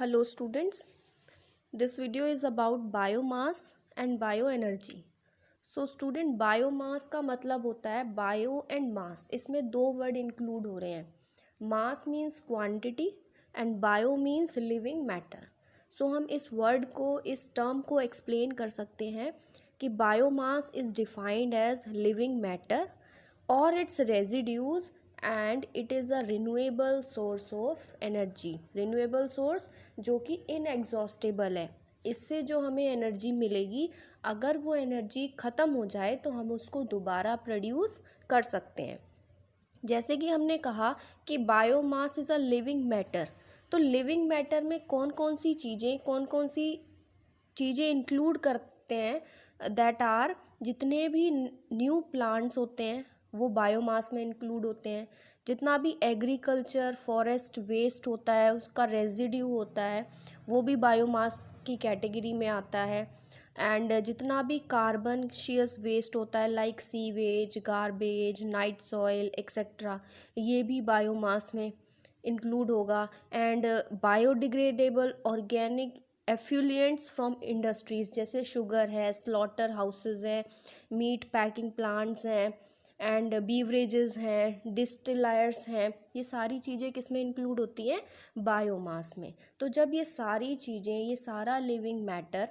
Hello students, this video is about biomass and bioenergy. So student biomass का मतलब होता है bio and mass, इसमें दो वर्ड इंक्लूड हो रहे हैं. Mass means quantity and bio means living matter. So हम इस वर्ड को, इस टर्म को एक्सप्लेन कर सकते हैं कि biomass is defined as living matter or its residues and it is a renewable source of energy. renewable source जो कि inexhaustible है, इससे जो हमें एनर्जी मिलेगी, अगर वो एनर्जी ख़त्म हो जाए तो हम उसको दोबारा प्रोड्यूस कर सकते हैं. जैसे कि हमने कहा कि biomass is a living matter. तो लिविंग मैटर में कौन कौन सी चीज़ें इंक्लूड करते हैं, दैट आर जितने भी न्यू प्लांट्स होते हैं वो बायोमास में इंक्लूड होते हैं. जितना भी एग्रीकल्चर फॉरेस्ट वेस्ट होता है उसका रेजिड्यू होता है वो भी बायोमास की कैटेगरी में आता है. एंड जितना भी कार्बनशियस वेस्ट होता है like sewage, garbage, night soil etcetera, ये भी बायोमास में इंक्लूड होगा. And biodegradable organic effluents from industries जैसे शुगर है, स्लॉटर हाउसेस हैं, मीट पैकिंग प्लांट्स हैं एंड बीवरेजेस हैं, डिस्टिलायर्स हैं, ये सारी चीज़ें किस में इंक्लूड होती हैं? बायोमास में. तो जब ये सारी चीज़ें, ये सारा लिविंग मैटर,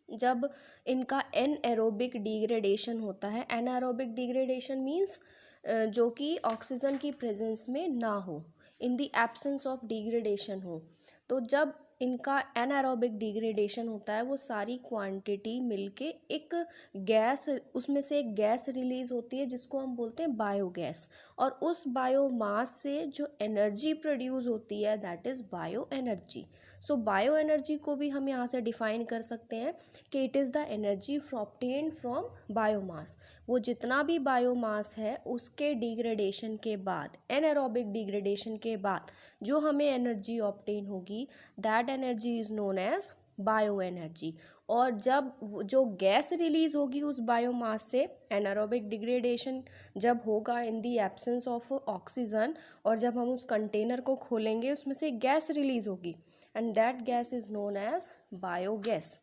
जब इनका एनएरोबिक डिग्रेडेशन होता है, एनारोबिक डिग्रेडेशन मीन्स जो कि ऑक्सीजन की प्रेजेंस में ना हो, in the absence of degradation हो, तो जब इनका एनारोबिक डिग्रेडेशन होता है वो सारी क्वांटिटी मिलके एक गैस, उसमें से एक गैस रिलीज़ होती है जिसको हम बोलते हैं बायोगैस. और उस बायोमास से जो एनर्जी प्रोड्यूस होती है that is bio energy. So bio energy को भी हम यहाँ से डिफ़ाइन कर सकते हैं कि it is the energy obtained from biomass. वो जितना भी बायोमास है उसके डिग्रेडेशन के बाद, एनारोबिक डिग्रेडेशन के बाद जो हमें एनर्जी ऑब्टेन होगी that energy is known as bio energy. और जब जो गैस रिलीज़ होगी उस बायोमास से, एनारोबिक डिग्रेडेशन जब होगा in the absence of oxygen, और जब हम उस कंटेनर को खोलेंगे उसमें से गैस रिलीज़ होगी and that gas is known as biogas.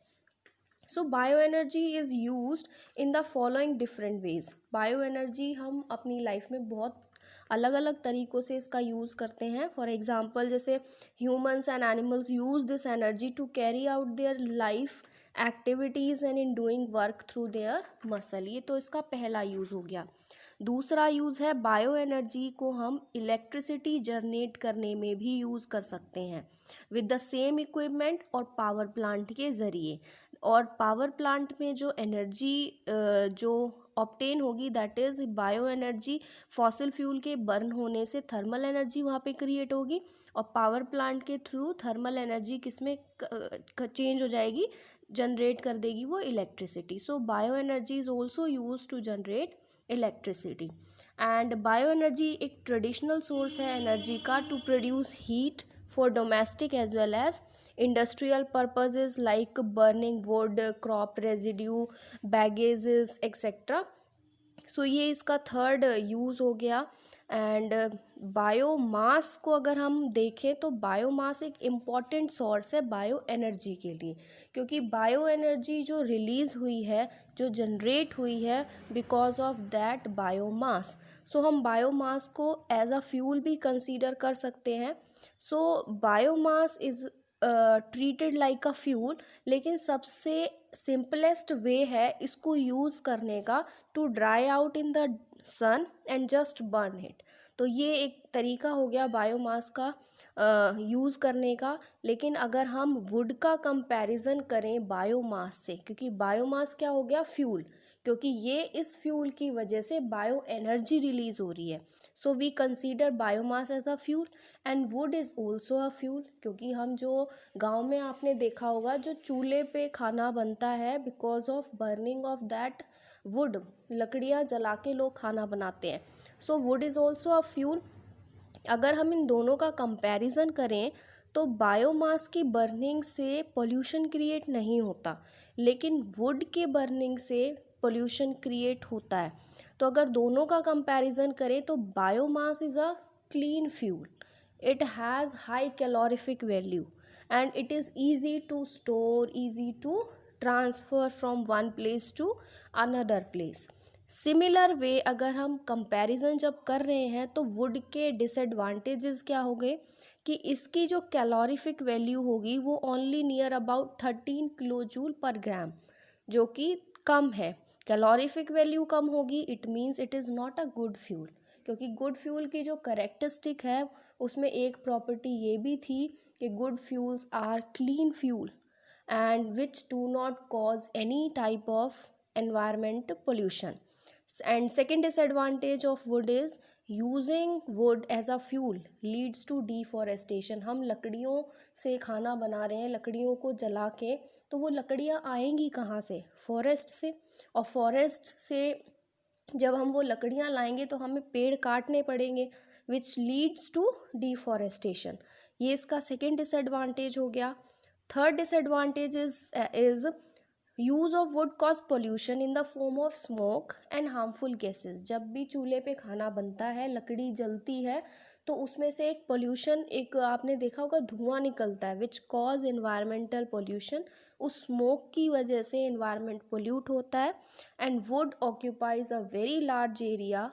So bio energy is used in the following different ways. Bio energy हम अपनी लाइफ में बहुत अलग अलग तरीक़ों से इसका यूज़ करते हैं. फॉर एग्ज़ाम्पल जैसे humans and animals use this energy to carry out their life activities and in doing work through their muscle. ये तो इसका पहला यूज़ हो गया. दूसरा यूज़ है बायो एनर्जी को हम इलेक्ट्रिसिटी जनरेट करने में भी यूज़ कर सकते हैं विद द सेम इक्विपमेंट और पावर प्लांट के ज़रिए. और पावर प्लांट में जो एनर्जी जो ऑब्टेन होगी that is bio energy. Fossil fuel के बर्न होने से थर्मल एनर्जी वहाँ पे क्रिएट होगी और पावर प्लांट के थ्रू थर्मल एनर्जी किस में चेंज हो जाएगी, जनरेट कर देगी वो electricity. So bio energy is also use to generate electricity. And bio energy एक ट्रेडिशनल सोर्स है एनर्जी का to produce heat for domestic as well as industrial purposes like burning wood, crop residue, baggages etcetera. So ये इसका third use हो गया. And biomass को अगर हम देखें तो बायोमास एक इम्पॉर्टेंट सोर्स है बायो एनर्जी के लिए, क्योंकि बायो एनर्जी जो रिलीज़ हुई है, जो जनरेट हुई है because of that biomass. So हम बायोमास को एज अ फ्यूल भी कंसीडर कर सकते हैं. So biomass is treated like a fuel, लेकिन सबसे सिंपलेस्ट वे है इसको यूज़ करने का to dry out in the sun and just burn it. तो ये एक तरीका हो गया बायोमास का यूज़ करने का. लेकिन अगर हम वुड का कंपैरिजन करें बायोमास से, क्योंकि बायोमास क्या हो गया? फ्यूल, क्योंकि ये इस फ्यूल की वजह से बायो एनर्जी रिलीज़ हो रही है. So we consider biomass as a fuel and wood is also a fuel. क्योंकि हम जो गांव में आपने देखा होगा जो चूल्हे पे खाना बनता है because of burning of that would, लकड़ियाँ जला के लोग खाना बनाते हैं. So would is also a fuel. अगर हम इन दोनों का कंपैरिजन करें तो बायोमास की बर्निंग से पोल्यूशन क्रिएट नहीं होता, लेकिन वुड के बर्निंग से पोल्यूशन क्रिएट होता है. तो अगर दोनों का कंपैरिजन करें तो biomass is a clean fuel. It has high calorific value and it is easy to store, easy to transfer from one place to another place. Similar way अगर हम कंपैरिजन जब कर रहे हैं तो वुड के डिसएडवांटेजेस क्या हो गए कि इसकी जो कैलोरीफिक वैल्यू होगी वो only near about 13 kilo joule per gram, जो कि कम है। कैलोरीफिक वैल्यू कम होगी, it means it is not a good fuel, क्योंकि गुड फ्यूल की जो करेक्टरिस्टिक है उसमें एक प्रॉपर्टी ये भी थी कि good fuels are clean fuel and which do not cause any type of environment pollution. And second disadvantage of wood is using wood as a fuel leads to deforestation. हम लकड़ियों से खाना बना रहे हैं, लकड़ियों को जला के, तो वो लकड़ियाँ आएंगी कहाँ से? फॉरेस्ट से, और फॉरेस्ट से जब हम वो लकड़ियाँ लाएंगे तो हमें पेड़ काटने पड़ेंगे, विच लीड्स टू डिफॉरेस्टेशन। ये इसका सेकेंड डिसएडवांटेज हो गया। Third disadvantage is use of would cause pollution in the form of smoke and harmful gases. जब भी चूल्हे पे खाना बनता है, लकड़ी जलती है, तो उसमें से एक पोल्यूशन, एक आपने देखा होगा धुआं निकलता है, विच कॉज एनवायरमेंटल पोल्यूशन। उस स्मोक की वजह से एनवायरनमेंट पोल्यूट होता है। And would occupies a very large area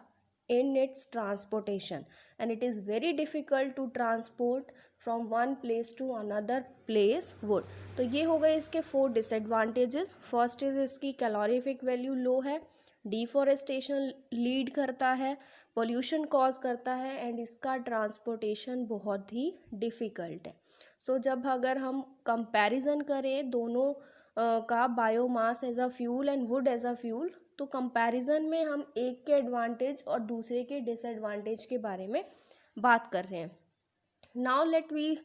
in its transportation, and it is very difficult to transport from one place to another place wood. तो ये हो गए इसके 4 डिसएडवांटेजेस। फर्स्ट इज इसकी कैलोरीफिक वैल्यू लो है, deforestation lead करता है, pollution cause करता है, एंड इसका ट्रांसपोर्टेशन बहुत ही डिफ़िकल्ट है। सो जब अगर हम कंपैरिजन करें दोनों का, biomass as a fuel and wood as a fuel, तो कंपैरिजन में हम एक के एडवांटेज और दूसरे के डिसएडवांटेज के बारे में बात कर रहे हैं। Now let we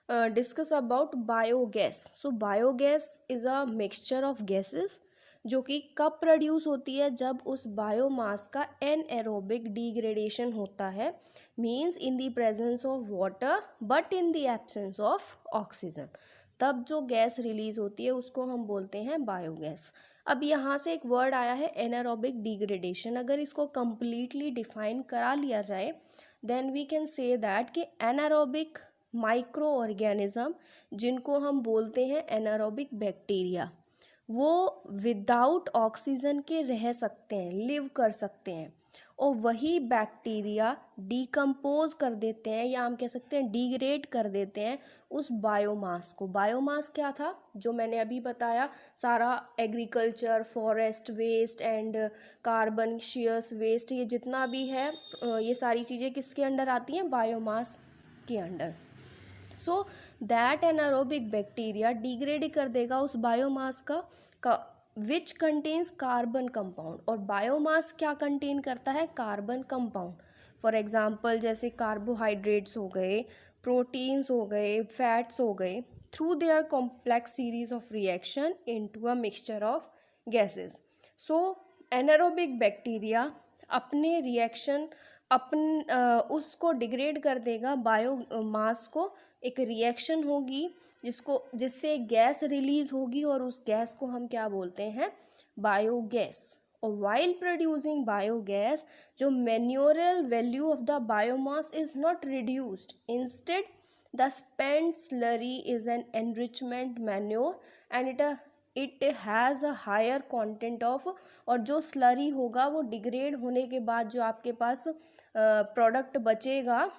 discuss about biogas. So biogas is a mixture of gases जो कि कब प्रोड्यूस होती है? जब उस बायोमास का एनएरोबिक डिग्रेडेशन होता है, means in the presence of water but in the absence of oxygen, तब जो गैस रिलीज होती है उसको हम बोलते हैं बायोगैस। अब यहाँ से एक वर्ड आया है एनारोबिक डिग्रेडेशन। अगर इसको कंप्लीटली डिफाइन करा लिया जाए then we can say that कि एनारोबिक माइक्रो ऑर्गेनिज्म, जिनको हम बोलते हैं एनारोबिक बैक्टीरिया, वो विदाउट ऑक्सीजन के रह सकते हैं, लिव कर सकते हैं, और वही बैक्टीरिया डिकम्पोज कर देते हैं, या हम कह सकते हैं डिग्रेड कर देते हैं उस बायोमास को। बायोमास क्या था? जो मैंने अभी बताया, सारा agriculture, forest waste and carbon shares waste, ये जितना भी है, ये सारी चीज़ें किसके अंडर आती हैं? बायोमास के under. So that anaerobic bacteria degrade कर देगा उस बायोमास का विच कंटेन्स कार्बन कंपाउंड। और बायोमास क्या कंटेन करता है? Carbon compound. फॉर एग्जांपल जैसे कार्बोहाइड्रेट्स हो गए, प्रोटीन्स हो गए, फैट्स हो गए, through their complex series of reaction into a mixture of gases. So anaerobic bacteria अपने रिएक्शन उसको डिग्रेड कर देगा बायोमास को, एक रिएक्शन होगी जिससे गैस रिलीज होगी, और उस गैस को हम क्या बोलते हैं? बायोगैस। और वाइल प्रोड्यूसिंग बायोगैस, जो manurial value of the biomass is not reduced, instead the spent slurry is an enrichment manure and it has a higher content of, और जो स्लरी होगा वो डिग्रेड होने के बाद जो आपके पास प्रोडक्ट बचेगा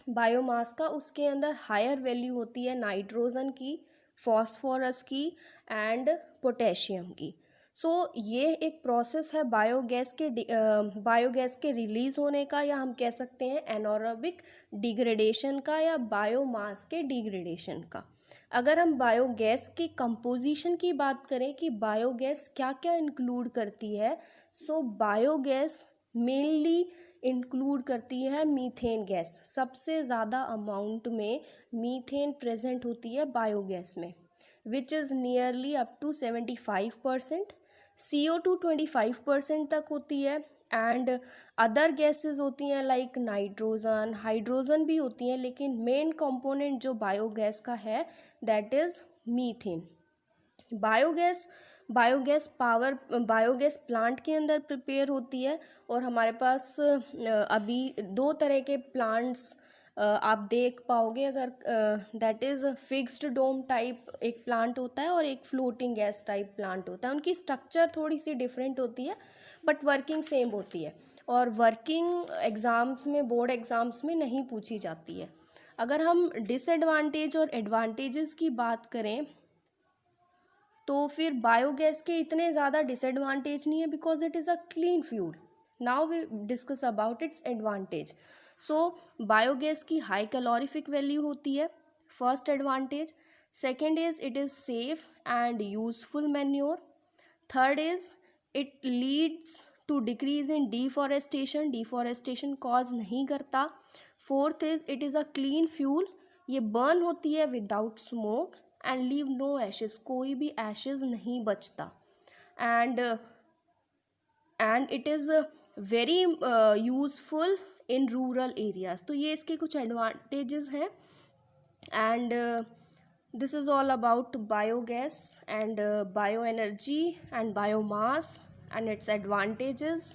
बायोमास का, उसके अंदर हायर वैल्यू होती है नाइट्रोजन की, फॉस्फोरस की एंड पोटेशियम की। सो ये एक प्रोसेस है बायोगैस के रिलीज़ होने का, या हम कह सकते हैं एनारोबिक डिग्रेडेशन का, या बायोमास के डिग्रेडेशन का। अगर हम बायोगैस की कंपोजिशन की बात करें कि बायोगैस क्या क्या इंक्लूड करती है, सो बायोगैस मेनली इंक्लूड करती है मीथेन गैस। सबसे ज़्यादा अमाउंट में मीथेन प्रेजेंट होती है बायोगैस में, which is nearly up to 75%। CO2 25% तक होती है, एंड अदर गैसेस होती हैं लाइक नाइट्रोजन, हाइड्रोजन भी होती हैं, लेकिन मेन कंपोनेंट जो बायोगैस का है that is methane. Biogas plant के अंदर प्रिपेयर होती है, और हमारे पास अभी 2 तरह के प्लांट्स आप देख पाओगे अगर that is fixed dome type एक प्लांट होता है और एक फ्लोटिंग गैस टाइप प्लांट होता है। उनकी स्ट्रक्चर थोड़ी सी डिफरेंट होती है बट वर्किंग सेम होती है, और वर्किंग एग्ज़ाम्स में, बोर्ड एग्ज़ाम्स में नहीं पूछी जाती है। अगर हम डिसएडवांटेज और एडवांटेजेस की बात करें तो फिर बायोगैस के इतने ज़्यादा डिसएडवांटेज नहीं है because it is a clean fuel. Now we discuss about its advantage. So biogas की हाई कैलोरीफिक वैल्यू होती है, first advantage. Second is it is safe and useful manure. Third is it leads to decrease in deforestation, deforestation cause नहीं करता। Fourth is it is a clean fuel, ये burn होती है without smoke and leave no ashes, कोई भी ashes नहीं बचता। And it is very useful in rural areas. तो ये इसके कुछ एडवांटेजेस हैं। And this is all about biogas and bioenergy and biomass and its advantages.